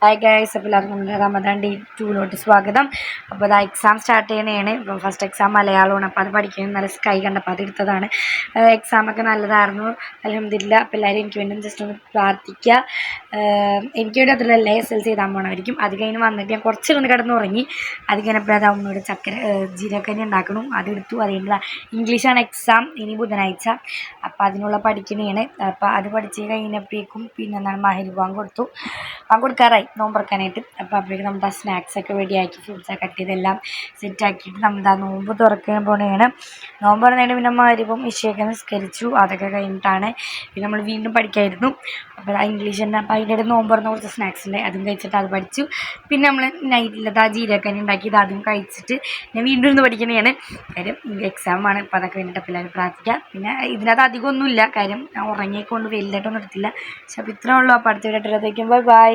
Hi guys, അപ്പോൾ എല്ലാവർക്കും നമ്മുടെ റമദാൻ ഡേ 2 സ്വാഗതം. അപ്പോൾ അത് എക്സാം സ്റ്റാർട്ട് ചെയ്യണതാണ്. ഇപ്പോൾ ഫസ്റ്റ് എക്സാം മലയാളമാണ്. അപ്പോൾ അത് പഠിക്കാൻ നല്ല സ്കൈ കണ്ടപ്പോൾ അത് എടുത്തതാണ്. എക്സാമൊക്കെ നല്ലതായിരുന്നു, അൽഹംദുലില്ലാ. അപ്പോൾ എല്ലാവരും എനിക്ക് വേണ്ടി ജസ്റ്റ് ഒന്ന് പ്രാർത്ഥിക്കുക. എനിക്ക് വേണ്ടി അതിലല്ലേ SLC എഴുതാൻ പോകണമായിരിക്കും. അത് കഴിഞ്ഞ് വന്നിട്ട് ഞാൻ കുറച്ചൊന്ന് കിടന്നുറങ്ങി. അത് കഴിഞ്ഞപ്പോൾ അത് അമ്മയോട് ജീരകക്കഞ്ഞി ഉണ്ടാക്കണം, അതെടുത്തു. അതുകൊണ്ട് ഇംഗ്ലീഷാണ് എക്സാം ഇനി ബുധനാഴ്ച. അപ്പോൾ അതിനുള്ള പഠിക്കണതാണ്. അപ്പോൾ അത് പഠിച്ച് കഴിഞ്ഞപ്പോഴേക്കും പിന്നെ എന്താണ് മഹരിബ് ബാങ്ക് കൊടുത്തു. ബാങ്ക് കൊടുക്കാറായി നോമ്പുറക്കാനായിട്ട്. അപ്പോൾ അപ്പോഴേക്കും നമ്മുടെ സ്നാക്സൊക്കെ റെഡിയാക്കി ഫ്രൂട്ട്സൊക്കെ കട്ട് ചെയ്തെല്ലാം സെറ്റാക്കിയിട്ട് നമ്മുടെ നോമ്പ് തുറക്കാൻ പോവുകയാണ്. നോമ്പ് തുറന്നതിന് പിന്നെ മഹരിബും ഇശയൊക്കെ നിസ്കരിച്ചു. അതൊക്കെ കഴിഞ്ഞിട്ടാണ് പിന്നെ നമ്മൾ വീണ്ടും പഠിക്കായിരുന്നു. അപ്പോൾ ഇംഗ്ലീഷ് തന്നെ. അപ്പോൾ അതിൻ്റെ ഇടയിൽ നോമ്പ് തുറന്ന കുറച്ച് സ്നാക്സ് ഉണ്ട്, അതും കഴിച്ചിട്ട് അത് പഠിച്ചു. പിന്നെ നമ്മൾ നൈറ്റിലത്തെ ജീരകക്കഞ്ഞി ഉണ്ടാക്കിയത് അതും കഴിച്ചിട്ട് ഞാൻ വീണ്ടും ഇന്ന് പഠിക്കുന്നതാണ്. കാര്യം എക്സാമാണ്. അപ്പോൾ അതൊക്കെ വേണ്ടിയിട്ട് എല്ലാവരും പ്രാർത്ഥിക്കുക. പിന്നെ ഇതിനകത്ത് അധികമൊന്നുമില്ല, കാര്യം ഞാൻ ഉറങ്ങിക്കൊണ്ട് വലുതായിട്ടൊന്നും എടുത്തില്ല. പക്ഷെ അപ്പോൾ ഇത്രേ ഉള്ളൂ. അപ്പോൾ അടുത്ത വീഡിയോ ബൈ ബൈ.